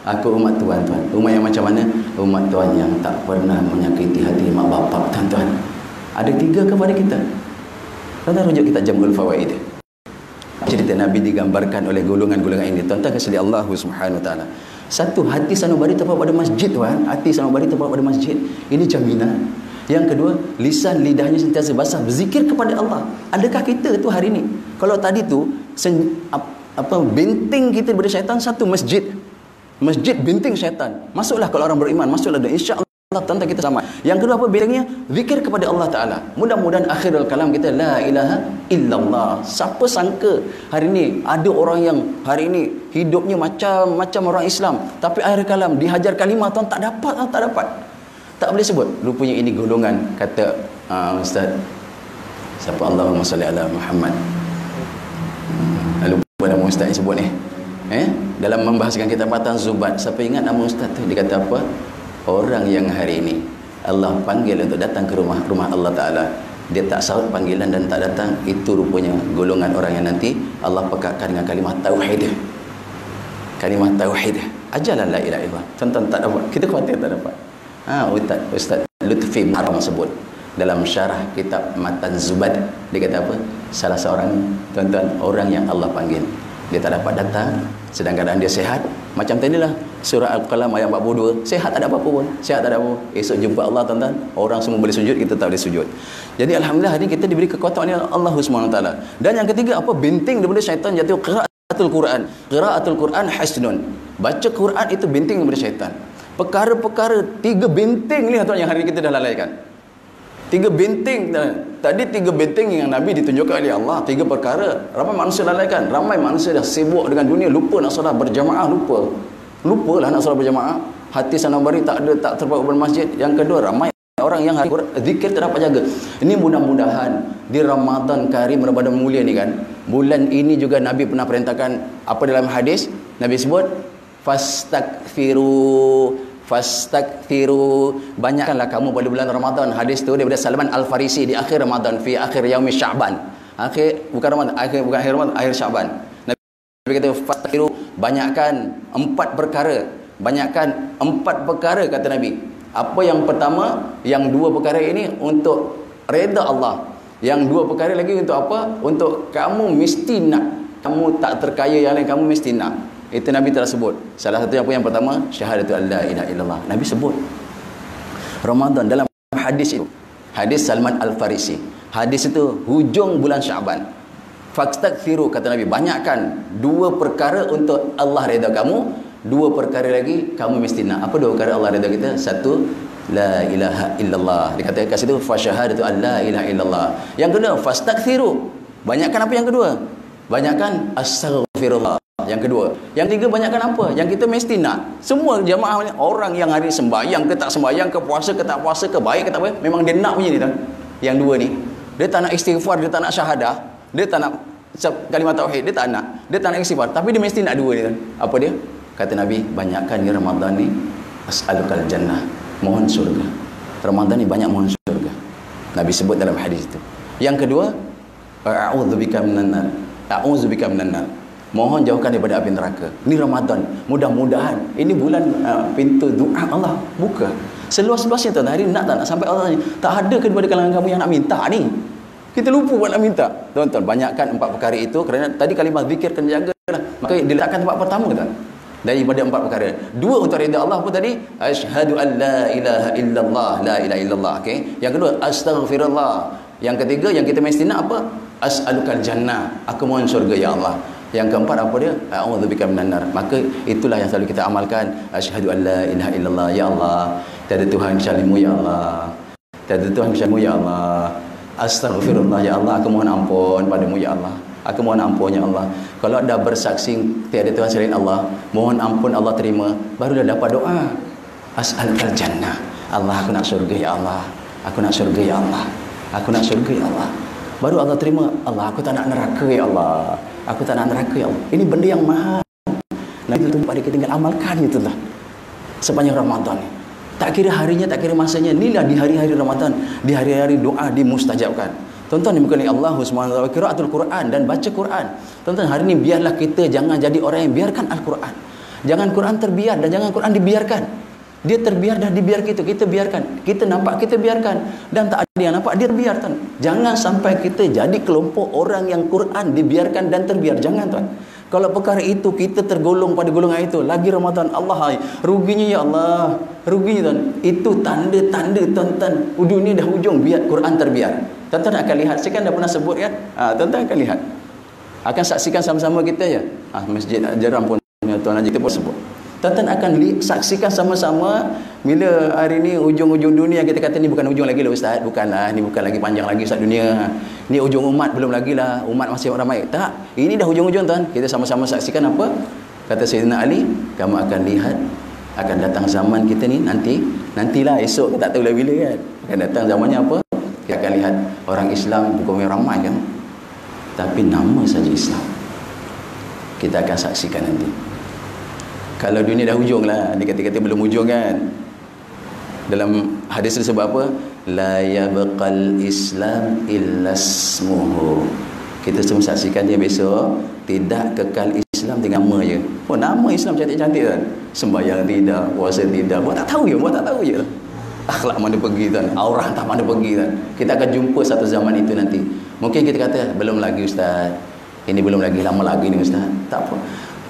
A: Aku umat Tuhan tuan. Umat yang macam mana? Umat Tuhan yang tak pernah menyakiti hati mak bapak tuan-tuan. Ada 3 kepada kita. Tuan-tuan, rujuk kita Jam'ul Fawaid. Cerita Nabi digambarkan oleh golongan-golongan ini. Tuan-tuan kasih Allah Subhanahu Wa Taala. Satu, hati sanubari terpaut pada masjid tuan. Hati sanubari terpaut pada masjid. Ini jaminan. Yang kedua, lisan lidahnya sentiasa basah berzikir kepada Allah. Adakah kita tu hari ini? Kalau tadi tu benteng kita daripada syaitan, satu masjid. Masjid benteng syaitan. Masuklah kalau orang beriman, masuklah, dan insya-Allah tuan-tuan kita sama. Yang kedua apa bentengnya? Zikir kepada Allah Taala. Mudah-mudahan akhirul kalam kita la ilaha illallah. Siapa sangka hari ini ada orang yang hari ini hidupnya macam orang Islam, tapi akhir kalam dihajar kalimah tuan tak dapat. Tak boleh sebut. Rupanya ini golongan, kata Ustaz, siapa? Allahumma salli ala Muhammad. Lupa nama Ustaz yang sebut ni. Dalam membahaskan kitab Matan Zubat, siapa ingat nama Ustaz tu? Dia kata apa? Orang yang hari ini Allah panggil untuk datang ke rumah Allah Ta'ala, dia tak sahut panggilan dan tak datang, itu rupanya golongan orang yang nanti Allah pekakkan dengan kalimah tauhid. Kalimah tauhid. Ajalah la ilaha illallah. Contoh tak dapat. Kita khawatir tak dapat. Ustaz Lutfi Haram sebut dalam syarah kitab Matan Zubat, dia kata apa? Salah seorang tuan-tuan, orang yang Allah panggil, dia tak dapat datang sedang keadaan dia sehat. Macam tadilah surah Al-Qalam ayat 42, sehat tak ada apa-apa pun, sehat tak ada apa. Esok jumpa Allah tuan-tuan, orang semua boleh sujud, kita tak boleh sujud. Jadi alhamdulillah hari ini kita diberi kekuatan oleh Allah Subhanahu Wa Taala. Dan yang ketiga apa? Benteng daripada syaitan jatuh kerak qiraatul Quran. Qiraatul Quran hasnun. Baca Quran itu benteng daripada syaitan. Perkara-perkara 3 benteng ni tuan yang hari ini kita dah lalaikan. 3 benteng. Tadi 3 benteng yang Nabi ditunjukkan oleh Allah. 3 perkara. Ramai manusia lalaikan. Ramai manusia dah sibuk dengan dunia. Lupa nak solat berjamaah. Lupalah nak solat berjamaah. Hati sanabari tak terbawa bermasjid. Yang kedua, ramai orang yang hari zikir tak dapat jaga. Ini mudah-mudahan di Ramadan Karim Ramadan mulia ni kan. Bulan ini juga Nabi pernah perintahkan apa dalam hadis? Nabi sebut fastaghfiru, banyakkanlah kamu pada bulan Ramadan. Hadis tu daripada Salman Al-Farisi di akhir Ramadan, fi akhir yaumi Sya'ban. Akhir Ramadan, akhir Sya'ban. Nabi kata fastaghfiru, banyakkan 4 perkara. Banyakkan 4 perkara kata Nabi. Apa yang pertama? Yang 2 perkara ini untuk redha Allah. Yang 2 perkara lagi untuk apa? Untuk kamu mesti nak. Kamu tak terkaya yang lain, kamu mesti nak. Itu Nabi telah sebut. Salah satu yang pertama, syahadatu alla ilaha illallah. Nabi sebut Ramadan dalam hadis itu. Hadis Salman Al-Farisi. Hadis itu hujung bulan Sya'ban. Fastaghfiru kata Nabi, banyakkan 2 perkara untuk Allah redha kamu. 2 perkara lagi kamu mesti nak. Apa 2 perkara Allah redha kita? Satu, la ilaha illallah. Dikatakan kat situ fa syahadatu alla ilaha illallah. Yang kedua, fastaghfiru. Banyakkan apa yang kedua? Banyakkan astaghfirullah. Yang kedua. Yang tiga, banyakkan apa? Yang kita mesti nak. Semua jamaah ni, orang yang hari sembahyang ke tak sembahyang, ke puasa ke tak puasa, ke baik ke tak baik, memang dia nak punya ni tak? Yang 2 ni. Dia tak nak istighfar, dia tak nak syahadah, dia tak nak kalimat tauhid, dia tak nak. Dia tak nak istighfar, tapi dia mesti nak 2 ni kan. Apa dia? Kata Nabi, banyakkan ni Ramadan ni as'alukal jannah, mohon surga. Ramadan ni banyak mohon surga. Nabi sebut dalam hadis itu. Yang kedua, a'udzubika minan nar. A'udzubika minan nar. Mohon jauhkan daripada api neraka. Ni Ramadan. Mudah-mudahan ini bulan pintu doa Allah buka. Seluas-luasnya tuan, hari nak tak nak sampai Allah ni. Tak ada ke daripada kalangan kamu yang nak minta ni? Kita lupa buat nak minta. Tuan-tuan, banyakkan 4 perkara itu kerana tadi kalimah zikir kena jagalah. Maka diletakkan tempat pertama tuan. Daripada 4 perkara. 2 untuk redha Allah pun tadi, asyhadu an la ilaha illallah, la ilaha illallah, okey. Yang kedua, astaghfirullah. Yang ketiga yang kita mesti nak apa? As'alukal jannah, aku mohon syurga ya Allah. Yang keempat apa dia? A'udzubika minan nar. Maka itulah yang selalu kita amalkan. Asyhadu an la ilaha illallah, ya Allah, tiada Tuhan kecuali-Mu ya Allah. Tiada Tuhan kecuali-Mu ya Allah. Astaghfirullah ya Allah, aku mohon ampun padamu ya Allah. Aku mohon ampun ya Allah. Kalau dah bersaksi tiada Tuhan selain Allah, mohon ampun Allah terima, barulah dapat doa. As'alukal jannah. Allah, aku nak syurga ya Allah. Aku nak syurga ya Allah. Aku nak syurga ya Allah. Baru Allah terima. Allah, aku tak nak neraka ya Allah. Aku tak nak neraka ya Allah. Ini benda yang mahal. Nabi itu pada kita tinggal amalkan itu lah. Sepanjang Ramadan ni. Tak kira harinya, tak kira masanya. Inilah di hari-hari Ramadan, di hari-hari doa dimustajabkan. Tuan-tuan dimulakan oleh Allah SWT, qiraatul Quran dan baca Quran. Tuan-tuan, hari ini biarlah kita jangan jadi orang yang biarkan Al-Quran. Jangan Quran terbiar dan jangan Quran dibiarkan. Dia terbiar dah dibiar kita biarkan. Kita nampak kita biarkan dan tak ada yang nampak dia biarkan. Jangan sampai kita jadi kelompok orang yang Quran dibiarkan dan terbiar. Jangan tuan. Kalau perkara itu kita tergolong pada golongan itu, lagi Ramadan, Allah, ruginya ya Allah. Ruginya tuan. Itu tanda-tanda tuan-tuan, dunia dah hujung biar Quran terbiar. Tuan-tuan akan lihat, saya kan dah pernah sebut kan. Tuan-tuan akan lihat. Akan saksikan sama-sama kita ya. Masjid Jaram pun tuan Haji kita pun sebut. Tuan-tuan akan saksikan sama-sama bila hari ni ujung-ujung dunia kita kata ni bukan ujung lagi lah Ustaz. Bukanlah, ni bukan lagi panjang lagi Ustaz dunia. Ni ujung umat belum lagi lah. Umat masih ramai. Tak, ini dah ujung-ujung tuan. Kita sama-sama saksikan apa? Kata Sayyidina Ali, kamu akan lihat akan datang zaman kita ni nantilah esok, tak tahu lah bila kan. Akan datang zamannya apa? Kita akan lihat orang Islam bukan ramai kan. Tapi nama saja Islam. Kita akan saksikan nanti. Kalau dunia dah hujung lah, dia kata-kata belum hujung kan. Dalam hadis tersebut apa? La yabqal Islam illa ismuhu. Kita semua saksikan dia besok, tidak kekal Islam dengan nama je. Oh, nama Islam cantik-cantik kan. Sembahyang tidak, puasa tidak. Buat tak tahu je. Akhlak mana pergi kan. Aurah tak mana pergi kan. Kita akan jumpa satu zaman itu nanti. Mungkin kita kata belum lagi Ustaz. Ini belum lagi, lama lagi ni Ustaz. Tak apa.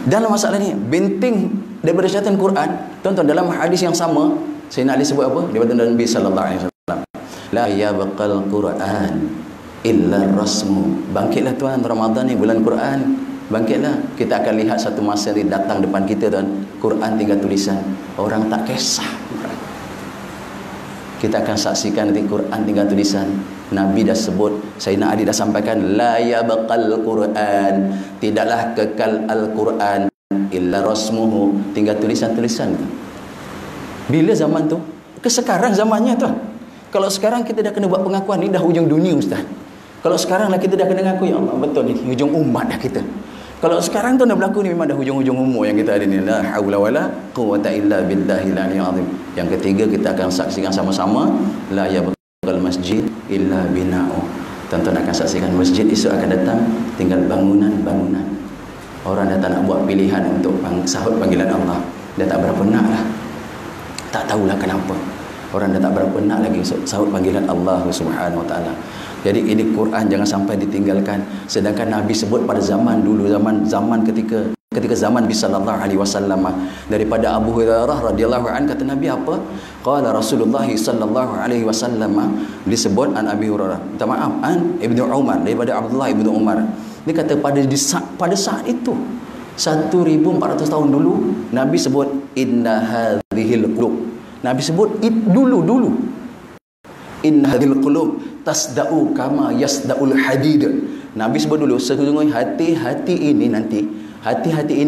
A: Dalam masalah ni, benteng daripada syaitan Quran. Tuan-tuan, dalam hadis yang sama, Sayyidina Ali sebut apa? Daripada Nabi sallallahu alaihi wasallam. La yabqal Quran illa rasmu. Bangkitlah tuan, Ramadan ni bulan Quran. Bangkitlah, kita akan lihat satu masa yang datang depan kita tuan, Quran tinggal tulisan, orang tak kisah. Kita akan saksikan nanti Quran tinggal tulisan. Nabi dah sebut, Sayyidina Ali dah sampaikan, la yabqal Quran, tidaklah kekal Al-Quran illa rasmuhu, tinggal tulisan-tulisan. Bila zaman tu? Ke sekarang zamannya tu. Kalau sekarang kita dah kena buat pengakuan ni dah hujung dunia ustaz. Kalau sekarang lah kita dah kena ngaku, ya Allah betul ni hujung umat dah kita. Kalau sekarang tu nak berlaku ni memang dah hujung-hujung umur yang kita ada ni. La haula wala quwwata illa billahil aliyyil azim. Yang ketiga kita akan saksikan sama-sama, la yabqal masjid illa bina'u. Tuan-tuan akan saksikan masjid esok akan datang tinggal bangunan-bangunan. Orang dah tak nak buat pilihan untuk sahut panggilan Allah. Dia tak berapa nak lah. Tak tahulah kenapa. Orang dah tak berapa nak lagi sahut panggilan Allah Subhanahu wa taala. Jadi ini Quran jangan sampai ditinggalkan. Sedangkan Nabi sebut pada zaman dulu, zaman ketika zaman Nabi sallallahu alaihi wasallam, daripada Abu Hurairah radhiyallahu an, kata Nabi apa? Qala Rasulullah sallallahu alaihi wasallam, disebut an Abi Hurairah. Minta maaf, an Ibnu Umar, daripada Abdullah Ibnu Umar. Dia kata pada saat itu 1400 tahun dulu Nabi sebut inna hadhil qulub. Nabi sebut dulu inna hadhil qulub tasda'u kama yasda'ul hadid. Nabi sebut dulu sesungguhnya hati-hati ini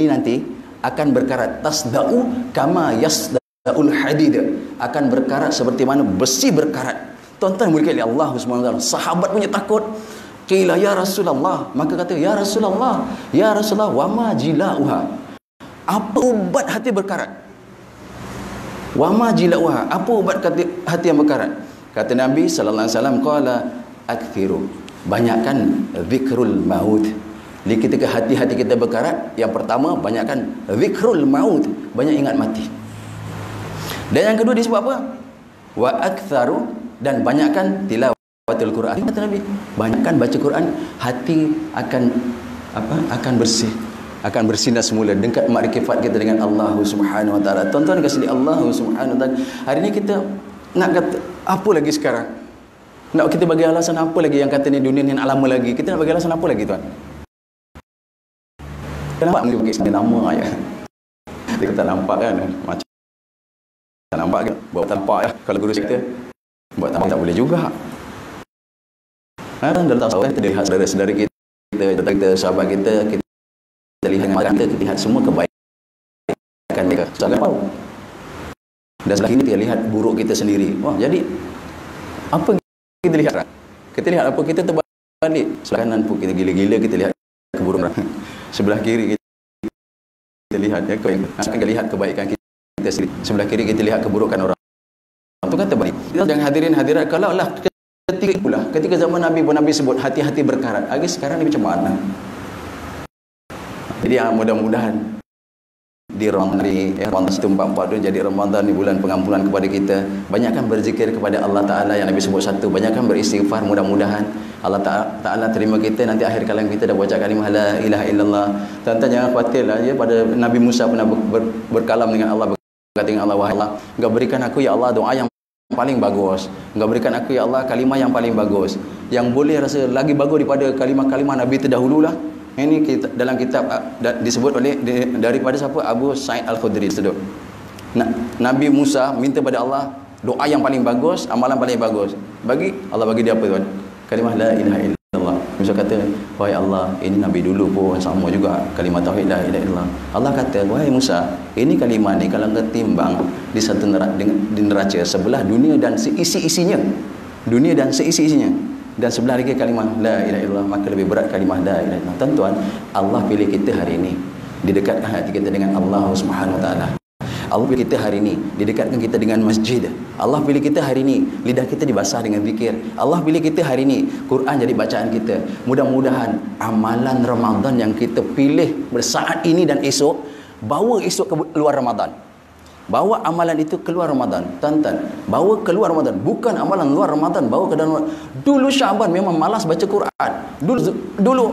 A: nanti akan berkarat, tasda'u kama yasda'ul hadid, akan berkarat seperti mana besi berkarat. Tuan-tuan mulia Allah Subhanahu wa taala, sahabat punya takut. Qila ya Rasulullah, maka kata ya Rasulullah wa ma jila'uha, apa ubat hati berkarat? Wa ma jila'uha, apa ubat hati yang berkarat? Kata Nabi sallallahu alaihi wasallam, qala akthiru, banyakkan zikrul maut. Di ketika hati-hati kita berkarat, yang pertama banyakkan zikrul maut, banyak ingat mati. Dan yang kedua disebut apa? Wa aktharu, dan banyakkan tilawatul Quran. Kata Nabi, banyakkan baca Quran, hati akan bersih, akan bersinar semula, dekat makrifat kita dengan Allah Subhanahu wa taala. Tuan-tuan kasih Allah Subhanahu wa taala. Hari ini kita nak kata apa lagi sekarang? Nak kita bagi alasan apa lagi yang kata ni dunia ni nak lama lagi? Kita nak bagi alasan apa lagi tuan? Nampak ni bagi sampai lama aja. Kita tak nampak kan? Macam tak nampak ke? Buat tampak ya. Kalau guru kita buat tampak tak boleh juga. Dalam tasawuf kita lihat saudara-saudara kita, sahabat kita lihat kita lihat semua kebaikan mereka. Soalan apa? Dan sebelah ini kita lihat buruk kita sendiri. Wah, jadi apa kita lihat? Kita lihat apa? Kita terbalik. Sebelah kanan pun kita gila-gila, kita lihat keburukan. Sebelah kiri kita lihat ya, kita lihat kebaikan kita sendiri. Sebelah kiri kita lihat keburukan orang. Itu kata balik. Jangan hadirin hadirat, kalau lah ketika zaman Nabi pun Nabi sebut hati-hati berkarat. Lagi sekarang ni macam mana? Jadi mudah-mudahan di Ramadan 1442 jadi Ramadan ni bulan pengampunan kepada kita. Banyakkan berzikir kepada Allah Ta'ala yang Nabi sebut satu. Banyakkan beristighfar, mudah-mudahan Allah Ta'ala terima kita. Nanti akhir kalam kita dah baca kalimah la ilaha illallah. Tuan-tuan jangan khawatirlah ya, pada Nabi Musa pernah berkalam dengan Allah, berkata dengan Allah, wahai Allah, Engkau berikan aku ya Allah doa yang paling bagus. Engkau berikan aku ya Allah kalimah yang paling bagus, yang boleh rasa lagi bagus daripada kalimah-kalimah Nabi terdahulu lah. Ini dalam kitab disebut oleh daripada siapa? Abu Sa'id Al-Khudri tersebut. Nabi Musa minta pada Allah doa yang paling bagus, amalan paling bagus. Allah bagi dia apa tuan? Kalimah la ilaha illallah. Musa kata, wahai Allah, ini Nabi dulu pun sama juga kalimah tauhid la ilaha illallah. Allah kata, wahai Musa, ini kalimah ni kalau kau timbang di satu neraca sebelah dunia dan seisi-isinya, dan sebelah lagi kalimah la ilaha illallah, maka lebih berat kalimah la ilaha illallah. Tuan-tuan, Allah pilih kita hari ini didekatkan hati kita dengan Allah Subhanahu wa taala. Allah pilih kita hari ini didekatkan kita dengan masjid. Allah pilih kita hari ini lidah kita dibasah dengan zikir. Allah pilih kita hari ini Quran jadi bacaan kita. Mudah-mudahan amalan Ramadan yang kita pilih bersaat ini dan esok, bawa esok ke luar Ramadan. Bawa amalan itu keluar Ramadan. Tuan-tuan, bawa keluar Ramadan. Bukan amalan luar Ramadan, bawa ke dalam. Dulu Syaban memang malas baca Quran. Dulu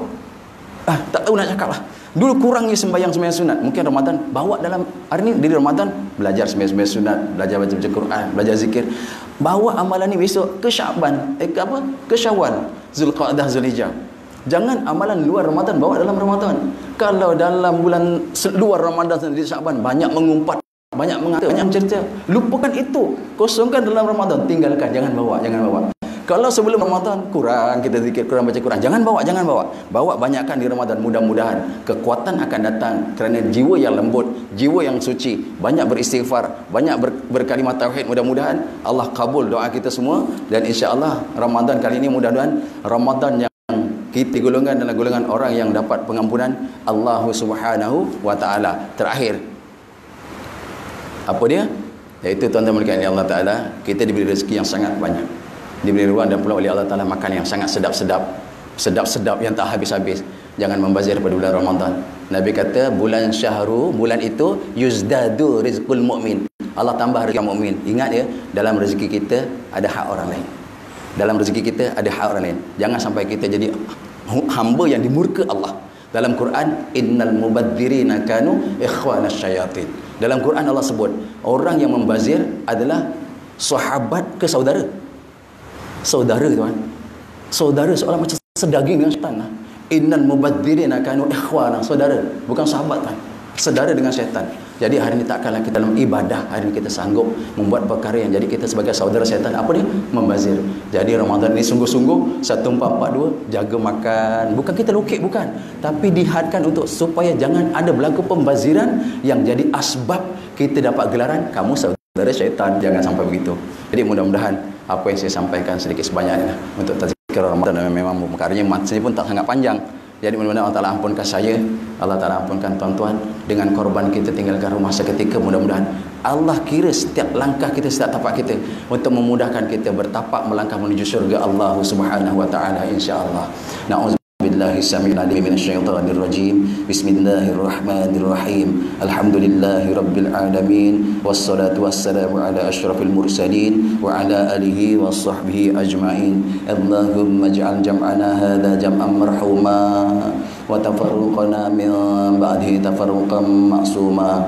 A: tak tahu nak cakap lah. Dulu kurangnya sembahyang sunat. Mungkin Ramadan bawa dalam hari ini, di Ramadan belajar sembahyang sunat, belajar baca Quran, belajar zikir. Bawa amalan ni besok ke Syaban, ke Syawal, Zulqa'dah, Zulhijjah. Jangan amalan luar Ramadan bawa dalam Ramadan. Kalau dalam bulan luar Ramadan sendiri Syaban banyak mengumpat, banyak mengata, banyak cerita, lupakan itu. Kosongkan dalam Ramadan, tinggalkan, jangan bawa, jangan bawa. Kalau sebelum Ramadan kurang kita zikir, kurang baca Quran, jangan bawa, jangan bawa. Bawa banyakkan di Ramadan, mudah-mudahan kekuatan akan datang kerana jiwa yang lembut, jiwa yang suci, banyak beristighfar, banyak berkalimat tauhid. Mudah-mudahan Allah kabul doa kita semua, dan insya-Allah Ramadan kali ini mudah-mudahan Ramadan yang kita golongan adalah golongan orang yang dapat pengampunan Allah Subhanahu wa taala. Terakhir, apa dia? Iaitu tuan-tuan sekalian Allah taala, kita diberi rezeki yang sangat banyak. Diberi ruang dan pula oleh Allah taala makan yang sangat sedap-sedap yang tak habis-habis. Jangan membazir pada bulan Ramadan. Nabi kata bulan syahru, bulan itu yuzdadu rizqul mu'min. Allah tambah rezeki mukmin. Ingat ya, dalam rezeki kita ada hak orang lain. Dalam rezeki kita ada hak orang lain. Jangan sampai kita jadi hamba yang dimurka Allah. Dalam Quran, innal mubadzirina kanu ikhwanas syayatin. Dalam Quran Allah sebut orang yang membazir adalah sahabat ke saudara. Saudara tuan. Saudara seorang macam sedaging dengan syaitan lah. Innal mubadzirina kanu ikhwana, saudara, bukan sahabat kan. Saudara dengan syaitan. Jadi hari ini takkanlah kita dalam ibadah, hari ini kita sanggup membuat perkara yang jadi kita sebagai saudara syaitan. Apa dia? Membazir. Jadi Ramadan ini sungguh-sungguh 1442 jaga makan. Bukan kita lokek, bukan. Tapi dihadkan untuk supaya jangan ada berlaku pembaziran yang jadi asbab kita dapat gelaran kamu saudara syaitan. Jangan sampai begitu. Jadi mudah-mudahan apa yang saya sampaikan sedikit sebanyaknya untuk tazkirah Ramadan, dan memang perkaranya materi pun tak sangat panjang. Jadi mudah-mudahan Allah Ta'ala ampunkan saya, Allah Ta'ala ampunkan tuan-tuan dengan korban kita tinggalkan rumah seketika. Mudah-mudahan Allah kira setiap langkah kita, setiap tapak kita untuk memudahkan kita bertapak melangkah menuju syurga Allah Subhanahu wa taala insya-Allah. Na'udzubillahi samiil alim minasyaitonir rajim. Bismillahirrahmanirrahim. Alhamdulillahi rabbil alamin, wassalatu wassalamu ala asyrafil mursalin wa ala alihi washabbihi ajmain. Allahumma ij'al jam'ana hadha jam'an marhuma wa tafarruqana min ba'dihi tafarruqan ma'suma.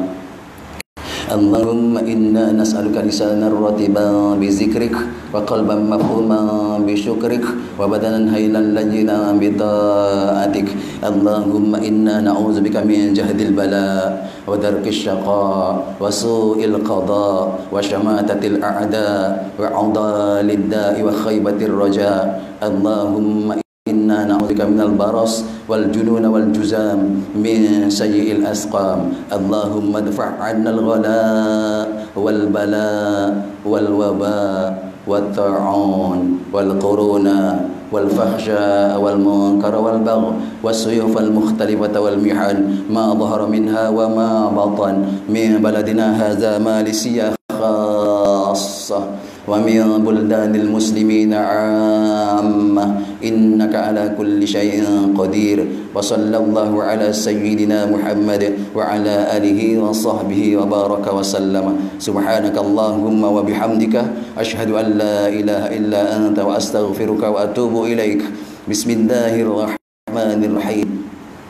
A: Allahumma inna nas'aluka lisanan ratiban bi zikrik wa qalban mafhuman bi syukrik wa badanan haylan lajina bi ta'atik. Allahumma inna na'udzubika min jahdil bala wa darkis syaqa wa su'il qada wa syamatatil a'da wa 'adalid da'i wa khaybatir raja. Allahumma inna na'udzubika minal baras wal junun wal juzam min sayyi'il asqam. Allahumma dfa' 'anna al-ghala wal bala wal waba wat ta'un wal quruna wal fahsya wal munkar wal bagh was suyuf al mukhtalifah wal mihan ma dhahara minha wa ma batan min baladina hadza ma lisiyah khassah wa min buldanil muslimina 'ammah. Innaka ala kulli syai'in qadir. Wa sallallahu ala sayyidina Muhammad wa ala alihi wa sahbihi wa baraka wa sallama. Subhanakallahumma wa bihamdika asyhadu an la ilaha illa anta wa astaghfiruka wa atubu ilaik. Bismillahirrahmanirrahim.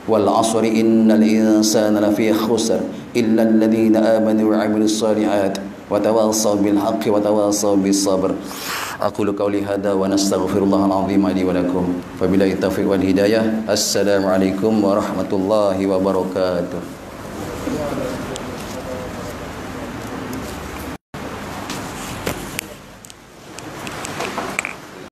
A: Wal 'asri innal insana lafi khusr illa alladhina amanu wa 'amilus shalihat wa tawassaw bil haqqi wa tawassaw bis sabr. Aqulu qawli hadha wa nastaghfirullahal azim li wa lakum. Wabillahi taufiq wal hidayah. Assalamualaikum warahmatullahi wabarakatuh.